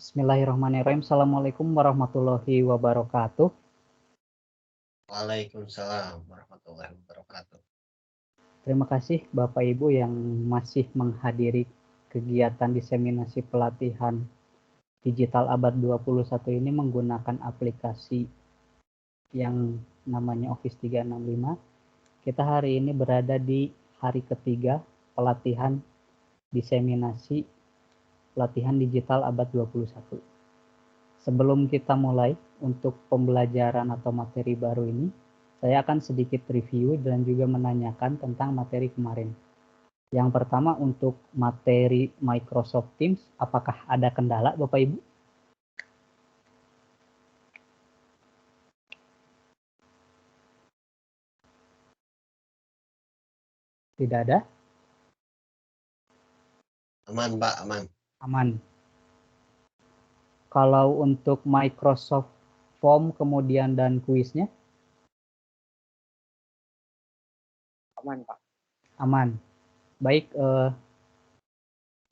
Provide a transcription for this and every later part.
Bismillahirrahmanirrahim. Assalamualaikum warahmatullahi wabarakatuh. Waalaikumsalam warahmatullahi wabarakatuh. Terima kasih Bapak Ibu yang masih menghadiri kegiatan diseminasi pelatihan digital abad 21 ini menggunakan aplikasi yang namanya Office 365. Kita hari ini berada di hari ketiga pelatihan diseminasi pelatihan digital abad 21. Sebelum kita mulai untuk pembelajaran atau materi baru ini, saya akan sedikit review dan juga menanyakan tentang materi kemarin. Yang pertama untuk materi Microsoft Teams, apakah ada kendala Bapak Ibu? Tidak ada? Aman, Pak, aman. Aman. Kalau untuk Microsoft Form kemudian dan kuisnya? Aman, Pak. Aman. Baik,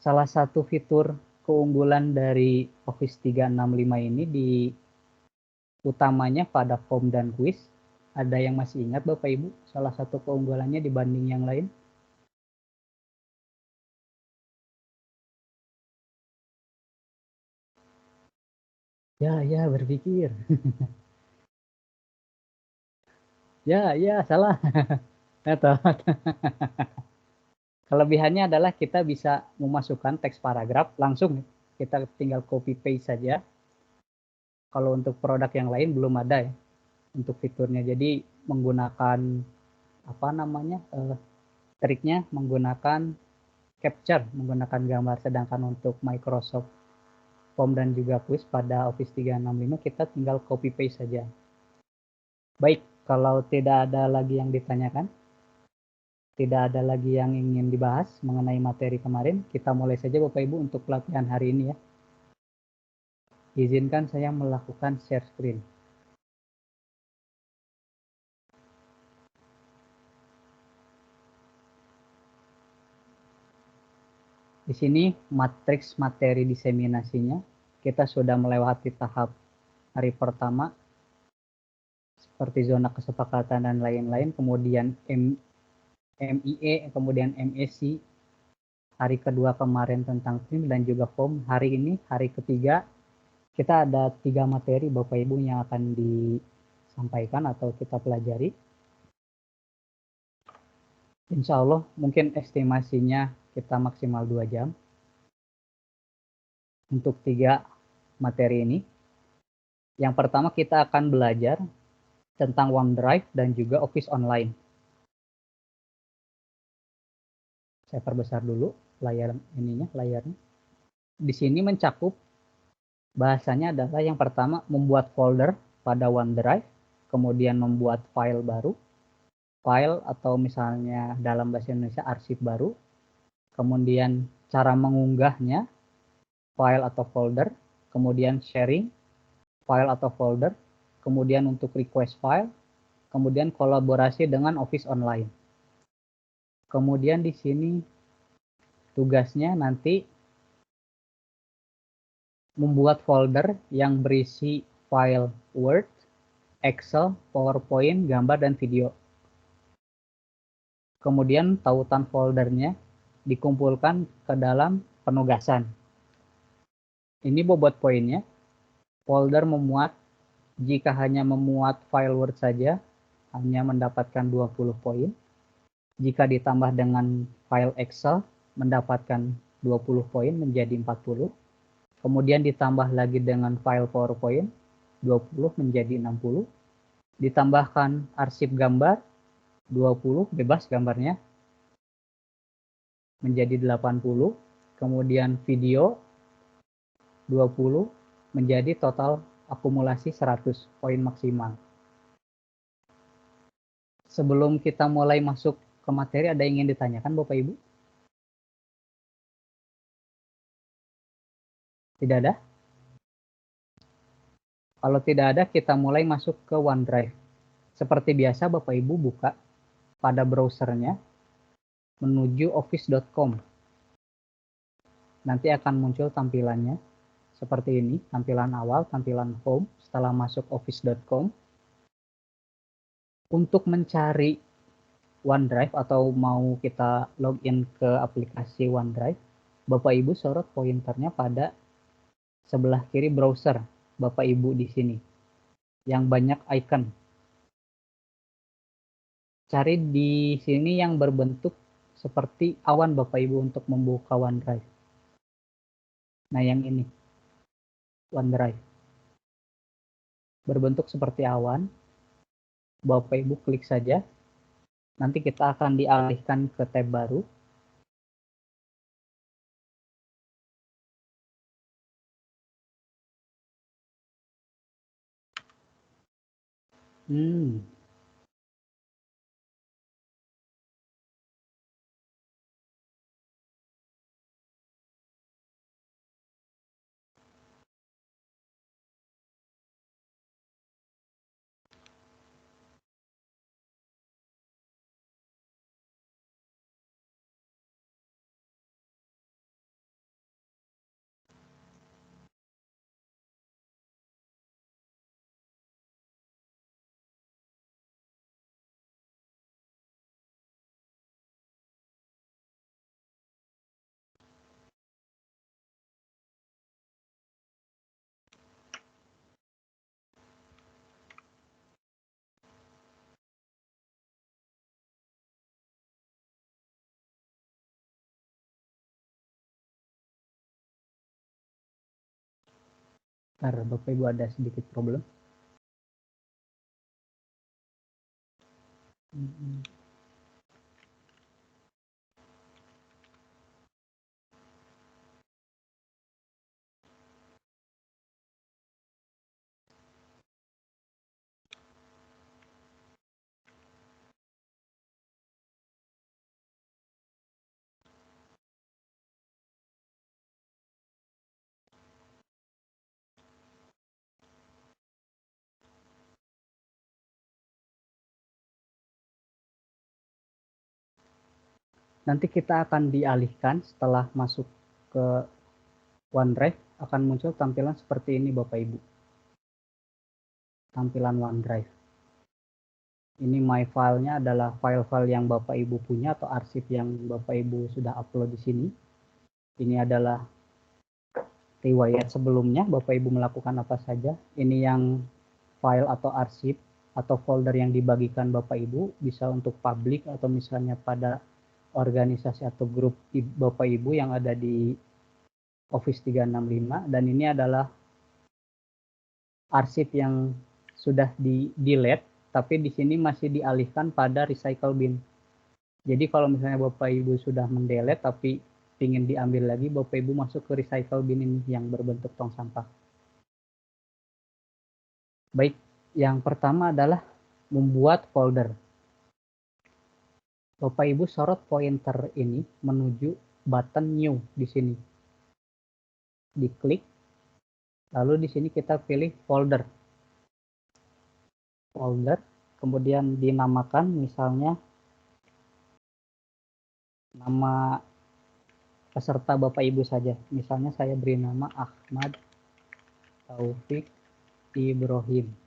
salah satu fitur keunggulan dari Office 365 ini di utamanya pada form dan kuis. Ada yang masih ingat Bapak Ibu salah satu keunggulannya dibanding yang lain? Ya, berpikir. Ya, salah. Kelebihannya adalah kita bisa memasukkan teks paragraf langsung. Kita tinggal copy paste saja. Kalau untuk produk yang lain belum ada ya untuk fiturnya. Jadi menggunakan triknya menggunakan capture, menggunakan gambar. Sedangkan untuk Microsoft Form dan juga quiz pada Office 365 kita tinggal copy paste saja. Baik, kalau tidak ada lagi yang ditanyakan, tidak ada lagi yang ingin dibahas mengenai materi kemarin, kita mulai saja Bapak Ibu untuk pelatihan hari ini ya. Izinkan saya melakukan share screen. Di sini matriks materi diseminasinya, kita sudah melewati tahap hari pertama, seperti zona kesepakatan dan lain-lain, kemudian MIE, kemudian MEC, hari kedua kemarin tentang tim dan juga form. Hari ini, hari ketiga, kita ada 3 materi Bapak Ibu yang akan disampaikan atau kita pelajari. Insya Allah mungkin estimasinya kita maksimal 2 jam untuk 3 materi ini. Yang pertama kita akan belajar tentang OneDrive dan juga Office Online. Saya perbesar dulu layarnya. Di sini mencakup bahasanya adalah yang pertama membuat folder pada OneDrive, kemudian membuat file baru, file atau misalnya dalam bahasa Indonesia arsip baru, kemudian cara mengunggahnya, file atau folder, kemudian sharing, file atau folder, kemudian untuk request file, kemudian kolaborasi dengan Office Online. Kemudian di sini tugasnya nanti membuat folder yang berisi file Word, Excel, PowerPoint, gambar, dan video. Kemudian tautan foldernya dikumpulkan ke dalam penugasan. Ini bobot poinnya. Folder memuat, jika hanya memuat file Word saja, hanya mendapatkan 20 poin. Jika ditambah dengan file Excel, mendapatkan 20 poin menjadi 40. Kemudian ditambah lagi dengan file PowerPoint, 20 menjadi 60. Ditambahkan arsip gambar, 20 bebas gambarnya, menjadi 80. Kemudian video, 20 menjadi total akumulasi 100 poin maksimal. Sebelum kita mulai masuk ke materi, ada yang ingin ditanyakan Bapak Ibu? Tidak ada? Kalau tidak ada, kita mulai masuk ke OneDrive. Seperti biasa, Bapak Ibu buka pada browsernya, menuju office.com. Nanti akan muncul tampilannya seperti ini, tampilan awal, tampilan home, setelah masuk office.com. Untuk mencari OneDrive atau mau kita login ke aplikasi OneDrive, Bapak Ibu sorot pointernya pada sebelah kiri browser Bapak Ibu di sini, yang banyak icon. Cari di sini yang berbentuk seperti awan Bapak Ibu untuk membuka OneDrive. Nah, yang ini, OneDrive. Berbentuk seperti awan. Bapak Ibu klik saja. Nanti kita akan dialihkan ke tab baru. Bentar, Bapak Ibu ada sedikit problem. Nanti kita akan dialihkan setelah masuk ke OneDrive, akan muncul tampilan seperti ini Bapak Ibu. Tampilan OneDrive. Ini my file-nya adalah file-file yang Bapak Ibu punya atau arsip yang Bapak Ibu sudah upload di sini. Ini adalah riwayat sebelumnya Bapak Ibu melakukan apa saja. Ini yang file atau arsip atau folder yang dibagikan Bapak Ibu, bisa untuk publik atau misalnya pada organisasi atau grup Bapak Ibu yang ada di Office 365, dan ini adalah arsip yang sudah di-delete, tapi di sini masih dialihkan pada recycle bin. Jadi kalau misalnya Bapak Ibu sudah mendelete tapi ingin diambil lagi, Bapak Ibu masuk ke recycle bin ini yang berbentuk tong sampah. Baik, yang pertama adalah membuat folder. Bapak Ibu sorot pointer ini menuju button new di sini. Diklik, lalu di sini kita pilih folder. Folder, kemudian dinamakan misalnya nama peserta Bapak Ibu saja. Misalnya saya beri nama Ahmad Taufik Ibrahim.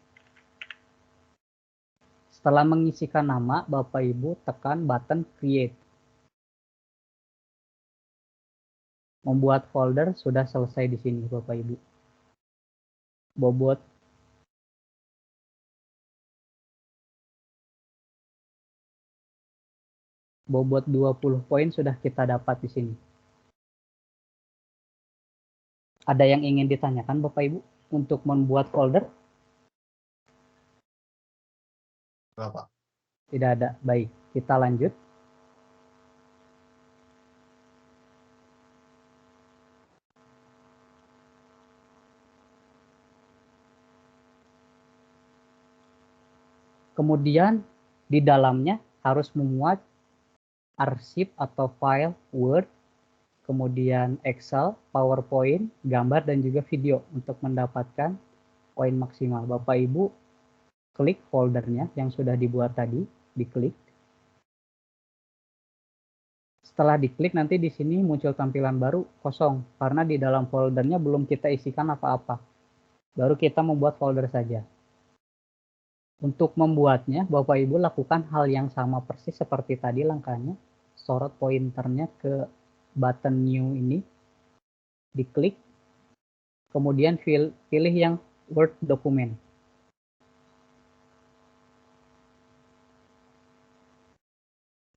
Setelah mengisikan nama, Bapak Ibu tekan button create. Membuat folder sudah selesai di sini Bapak Ibu. Bobot bobot 20 poin sudah kita dapat di sini. Ada yang ingin ditanyakan Bapak Ibu untuk membuat folder? Bapak. Tidak ada. Baik, kita lanjut. Kemudian di dalamnya harus memuat arsip atau file Word, kemudian Excel, PowerPoint, gambar, dan juga video untuk mendapatkan poin maksimal. Bapak Ibu klik foldernya yang sudah dibuat tadi, diklik. Setelah diklik nanti di sini muncul tampilan baru kosong karena di dalam foldernya belum kita isikan apa-apa. Baru kita membuat folder saja. Untuk membuatnya, Bapak Ibu lakukan hal yang sama persis seperti tadi langkahnya. Sorot pointernya ke button new ini, diklik, kemudian pilih yang Word document.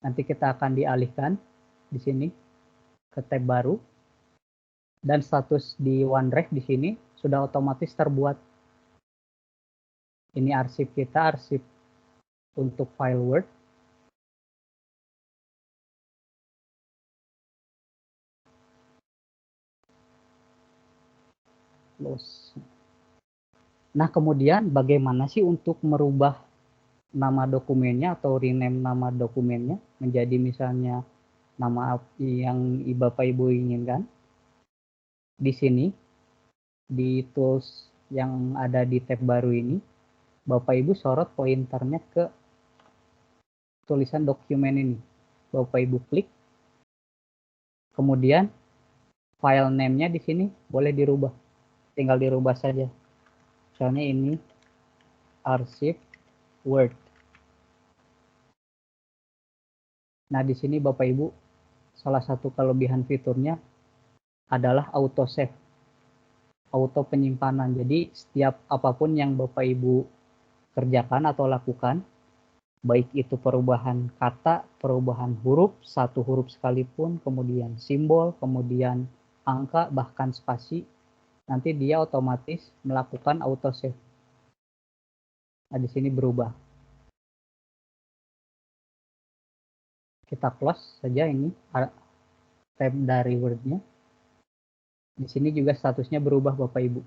Nanti kita akan dialihkan di sini ke tab baru, dan status di OneDrive di sini sudah otomatis terbuat. Ini arsip kita, arsip untuk file Word. Close. Nah, kemudian bagaimana sih untuk merubah nama dokumennya atau rename nama dokumennya menjadi misalnya nama yang Bapak Ibu inginkan? Di sini, di tools yang ada di tab baru ini, Bapak Ibu sorot pointernya ke tulisan dokumen ini. Bapak Ibu klik, kemudian file name-nya di sini boleh dirubah. Tinggal dirubah saja. Misalnya ini arsip Word. Nah, di sini Bapak Ibu, salah satu kelebihan fiturnya adalah auto save, auto penyimpanan. Jadi setiap apapun yang Bapak Ibu kerjakan atau lakukan, baik itu perubahan kata, perubahan huruf, satu huruf sekalipun, kemudian simbol, kemudian angka, bahkan spasi, nanti dia otomatis melakukan auto save. Nah, di sini berubah. Kita close saja ini tab dari Word-nya. Di sini juga statusnya berubah Bapak Ibu.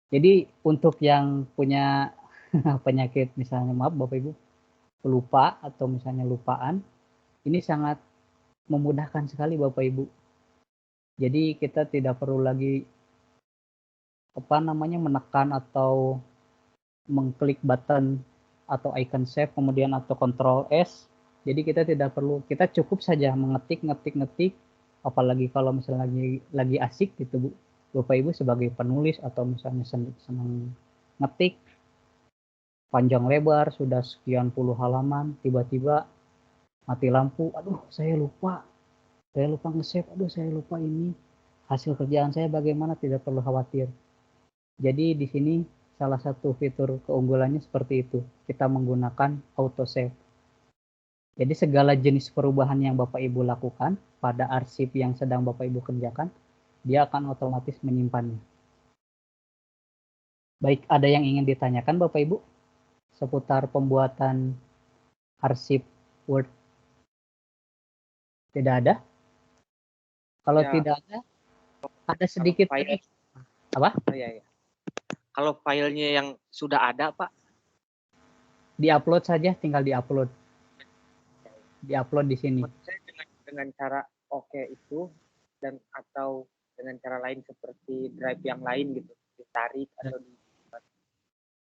Jadi untuk yang punya penyakit misalnya, maaf Bapak Ibu, pelupa atau misalnya lupaan, ini sangat memudahkan sekali Bapak Ibu. Jadi kita tidak perlu lagi menekan atau mengklik button atau icon save kemudian atau Ctrl S. Jadi kita tidak perlu, kita cukup saja mengetik, apalagi kalau misalnya lagi asik gitu Bu. Bapak Ibu sebagai penulis atau misalnya senang ngetik panjang lebar sudah sekian puluh halaman, tiba-tiba mati lampu, aduh saya lupa nge-save, aduh saya lupa ini hasil kerjaan saya bagaimana, tidak perlu khawatir. Jadi di sini salah satu fitur keunggulannya seperti itu, kita menggunakan auto save. Jadi segala jenis perubahan yang Bapak Ibu lakukan pada arsip yang sedang Bapak Ibu kerjakan, dia akan otomatis menyimpannya. Baik, ada yang ingin ditanyakan Bapak Ibu seputar pembuatan arsip Word? Tidak ada? Kalau Ya, tidak ada sedikit file, apa? Oh, ya. Kalau filenya yang sudah ada, Pak, Di-upload saja, tinggal di-upload. Di-upload di sini. saya dengan cara itu dan atau dengan cara lain seperti drive yang lain gitu, ditarik atau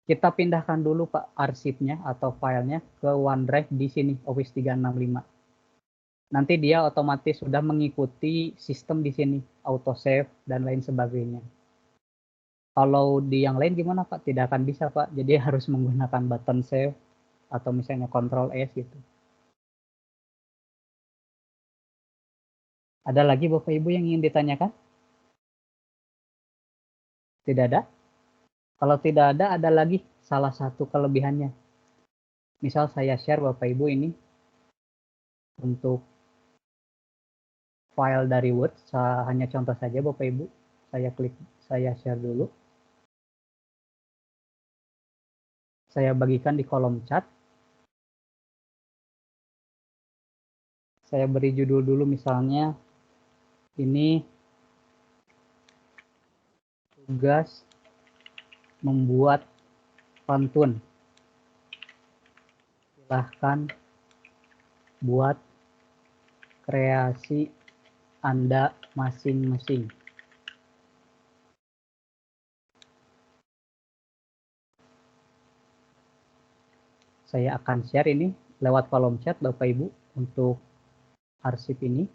Kita pindahkan dulu Pak arsipnya atau filenya ke OneDrive di sini, Office 365. Nanti dia otomatis sudah mengikuti sistem di sini, auto save dan lain sebagainya. Kalau di yang lain gimana Pak? Tidak akan bisa Pak, jadi harus menggunakan button save atau misalnya Ctrl S gitu. Ada lagi Bapak Ibu yang ingin ditanyakan? Tidak ada? Kalau tidak ada lagi salah satu kelebihannya. Misal saya share Bapak Ibu ini untuk file dari Word, hanya contoh saja Bapak Ibu. Saya share dulu. Saya bagikan di kolom chat. Saya beri judul dulu misalnya ini tugas membuat pantun. Silahkan buat kreasi Anda masing-masing. Saya akan share ini lewat kolom chat Bapak Ibu untuk arsip ini.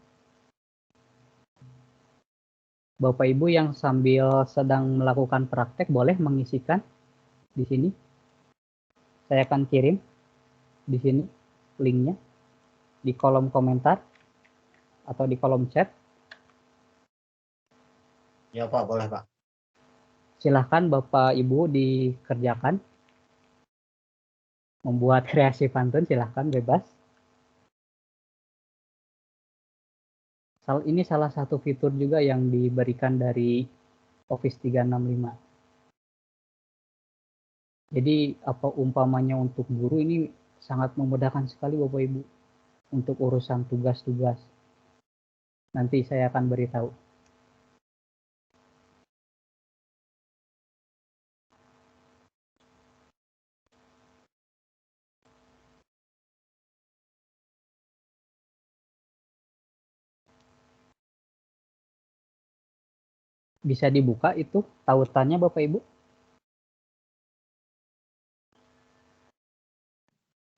Bapak Ibu yang sambil sedang melakukan praktek boleh mengisikan di sini. Saya akan kirim di sini linknya di kolom komentar atau di kolom chat. Ya Pak, boleh Pak. Silahkan Bapak Ibu dikerjakan. Membuat kreasi pantun silahkan bebas. Ini salah satu fitur juga yang diberikan dari Office 365. Jadi apa umpamanya untuk guru ini sangat memudahkan sekali Bapak Ibu untuk urusan tugas-tugas. Nanti saya akan beritahu. Bisa dibuka itu tautannya Bapak Ibu?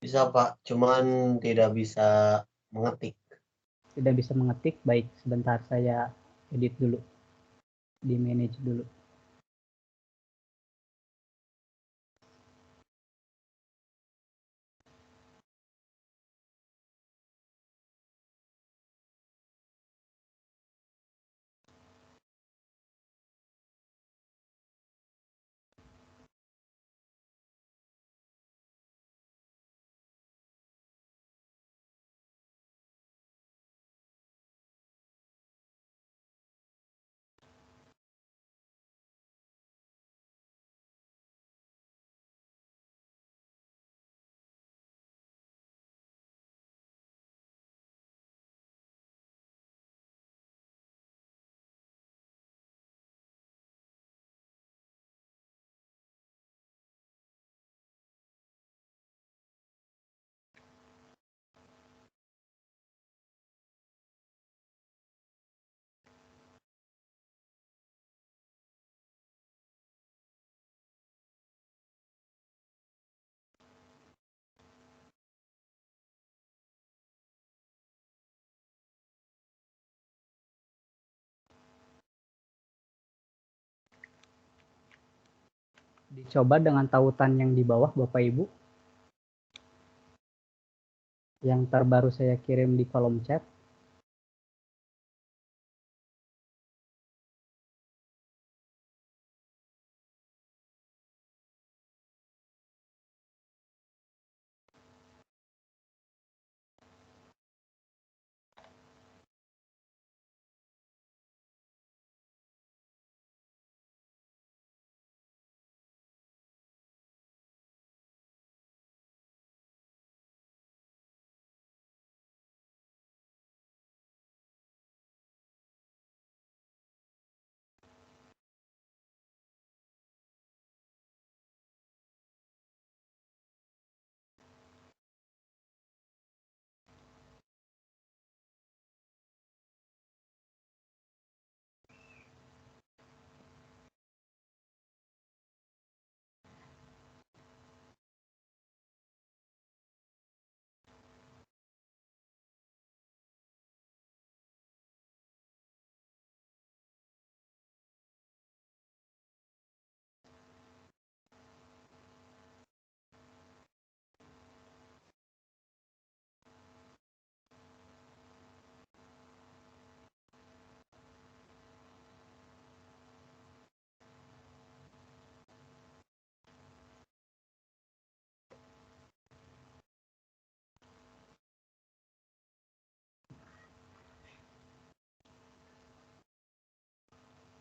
Bisa Pak, cuman tidak bisa mengetik. Tidak bisa mengetik. Baik, sebentar saya edit dulu. Di manage dulu. Dicoba dengan tautan yang di bawah Bapak Ibu. Yang terbaru saya kirim di kolom chat.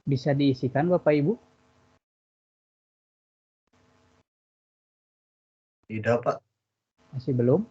Bisa diisikan Bapak Ibu? Tidak Pak. Masih belum?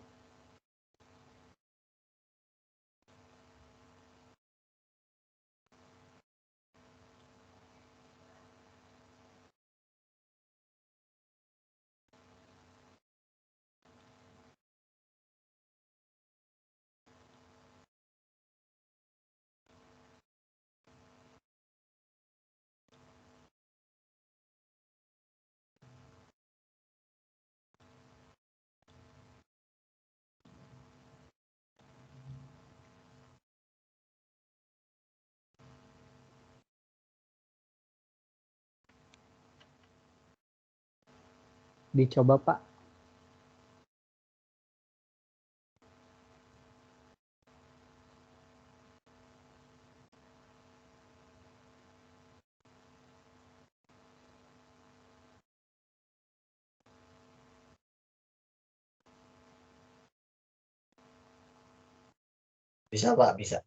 Dicoba Pak. Bisa Pak, bisa.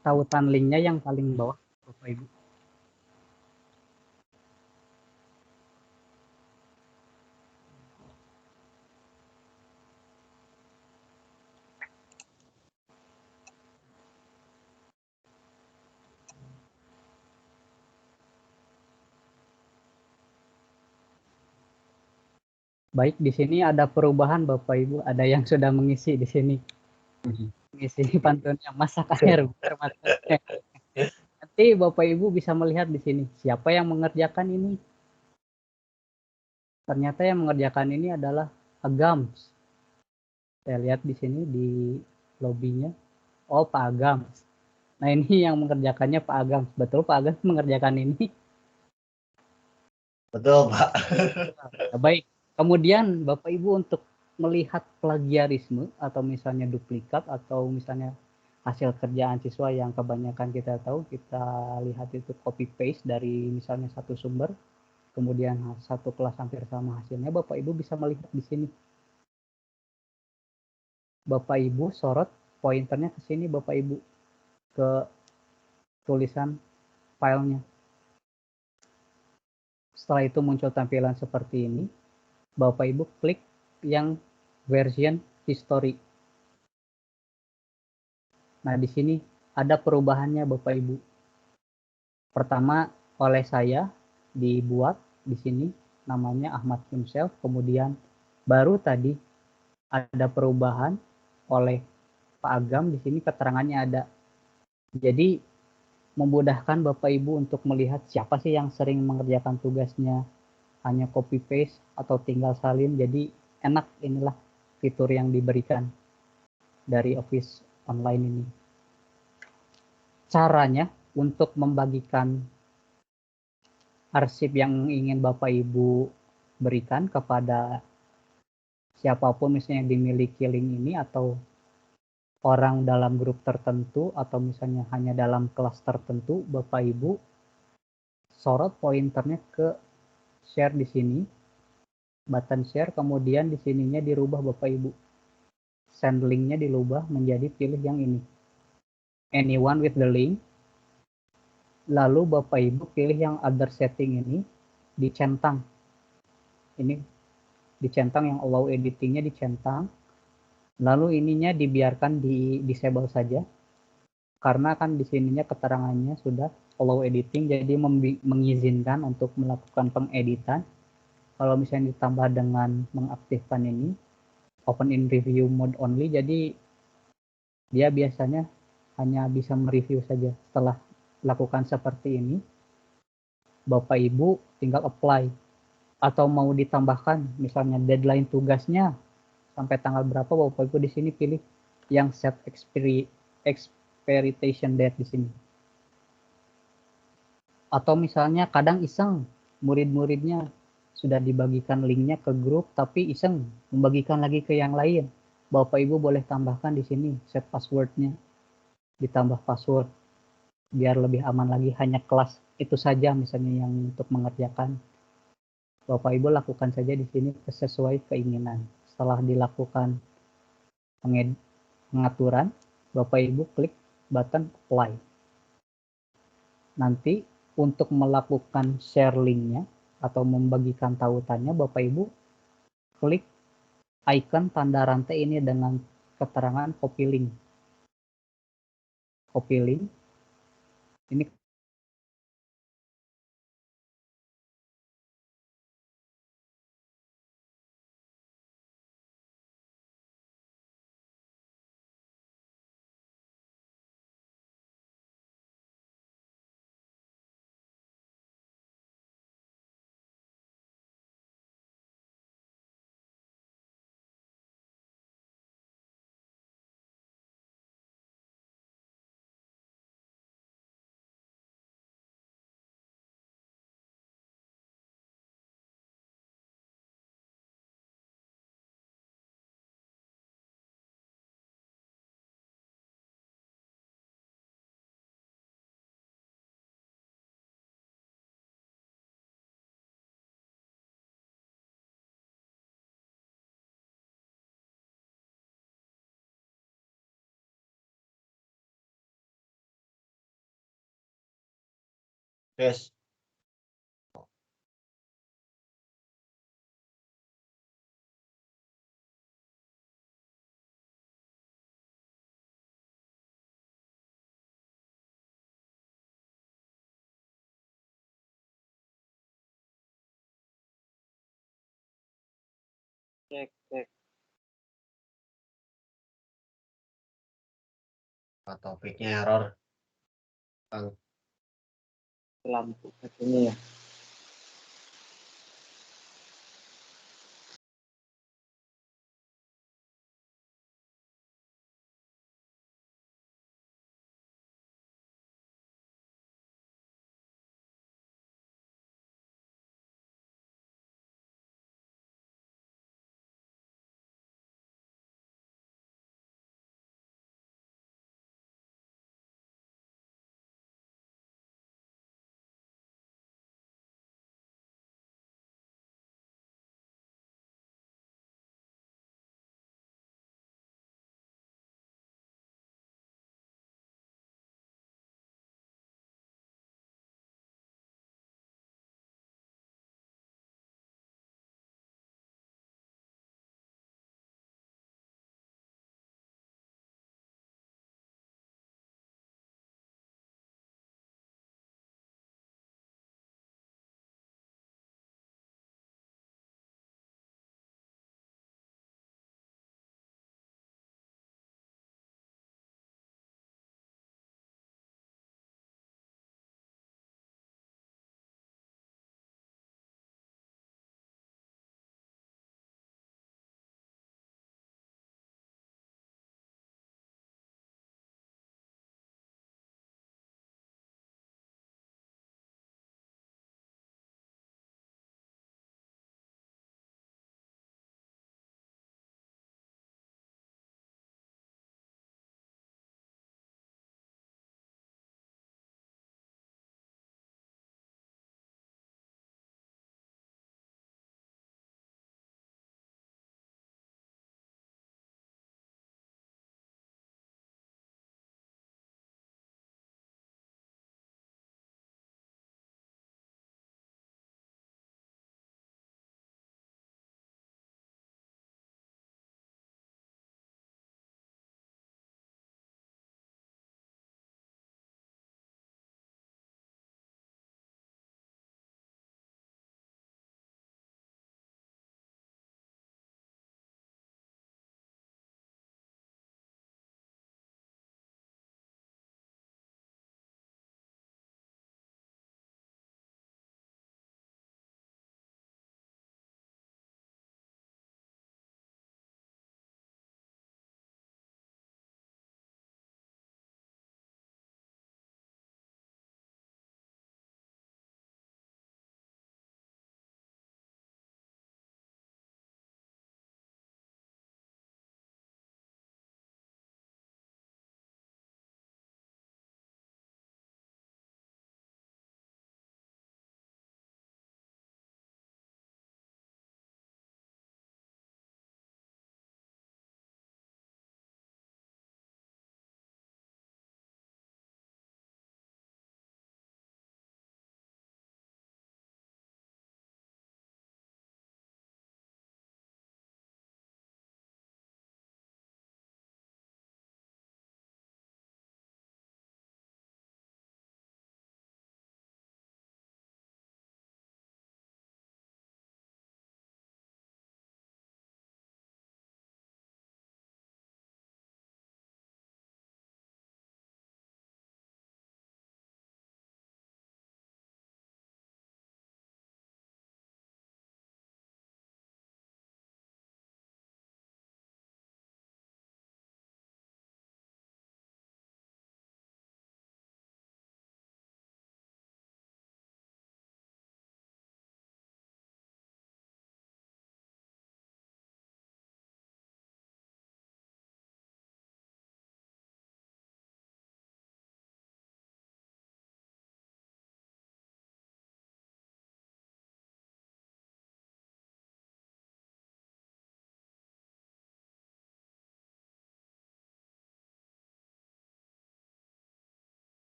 Tautan linknya yang paling bawah Bapak Ibu. Baik, di sini ada perubahan Bapak Ibu, ada yang sudah mengisi di sini. Mengisi pantunnya, masak air bermatanya. Nanti Bapak Ibu bisa melihat di sini siapa yang mengerjakan ini. Ternyata yang mengerjakan ini adalah Agams. Saya lihat di sini di lobbynya. Oh, Pak Agams. Nah, ini yang mengerjakannya Pak Agams. Betul Pak Agams mengerjakan ini? Betul Pak. Ya, baik. Kemudian Bapak Ibu untuk melihat plagiarisme atau misalnya duplikat atau misalnya hasil kerjaan siswa yang kebanyakan kita tahu, kita lihat itu copy paste dari misalnya satu sumber, kemudian satu kelas hampir sama hasilnya, Bapak Ibu bisa melihat di sini. Bapak Ibu sorot pointernya ke sini, Bapak Ibu, ke tulisan filenya. Setelah itu muncul tampilan seperti ini. Bapak Ibu klik yang version history. Nah, di sini ada perubahannya Bapak Ibu. Pertama, oleh saya dibuat di sini namanya Ahmad himself, kemudian baru tadi ada perubahan oleh Pak Agam, di sini keterangannya ada. Jadi memudahkan Bapak Ibu untuk melihat siapa sih yang sering mengerjakan tugasnya hanya copy paste atau tinggal salin. Jadi enak, inilah fitur yang diberikan dari Office Online ini. Caranya untuk membagikan arsip yang ingin Bapak Ibu berikan kepada siapapun misalnya yang dimiliki link ini, atau orang dalam grup tertentu, atau misalnya hanya dalam kelas tertentu, Bapak Ibu sorot pointernya ke share di sini, button share, kemudian di sininya dirubah Bapak Ibu. Send linknya dirubah menjadi pilih yang ini. Anyone with the link. Lalu Bapak Ibu pilih yang other setting ini, dicentang. Ini dicentang, yang allow editingnya dicentang. Lalu ininya dibiarkan di disable saja. Karena kan di sininya keterangannya sudah allow editing, jadi mengizinkan untuk melakukan pengeditan. Kalau misalnya ditambah dengan mengaktifkan ini, open in review mode only, jadi dia biasanya hanya bisa mereview saja. Setelah lakukan seperti ini, Bapak Ibu tinggal apply. Atau mau ditambahkan misalnya deadline tugasnya sampai tanggal berapa, Bapak Ibu di sini pilih yang set expiration date di sini. Atau misalnya kadang iseng, murid-muridnya sudah dibagikan linknya ke grup tapi iseng membagikan lagi ke yang lain, Bapak Ibu boleh tambahkan di sini set passwordnya, ditambah password biar lebih aman lagi, hanya kelas itu saja misalnya yang untuk mengerjakan. Bapak Ibu lakukan saja di sini sesuai keinginan. Setelah dilakukan pengaturan, Bapak Ibu klik button apply. Nanti untuk melakukan share linknya atau membagikan tautannya, Bapak Ibu klik icon tanda rantai ini dengan keterangan copy link. Copy link. Ini Yes. Cek, cek. Topiknya error. Bang. Lampu ini ya.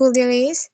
full delays.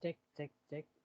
Cek, cek, cek.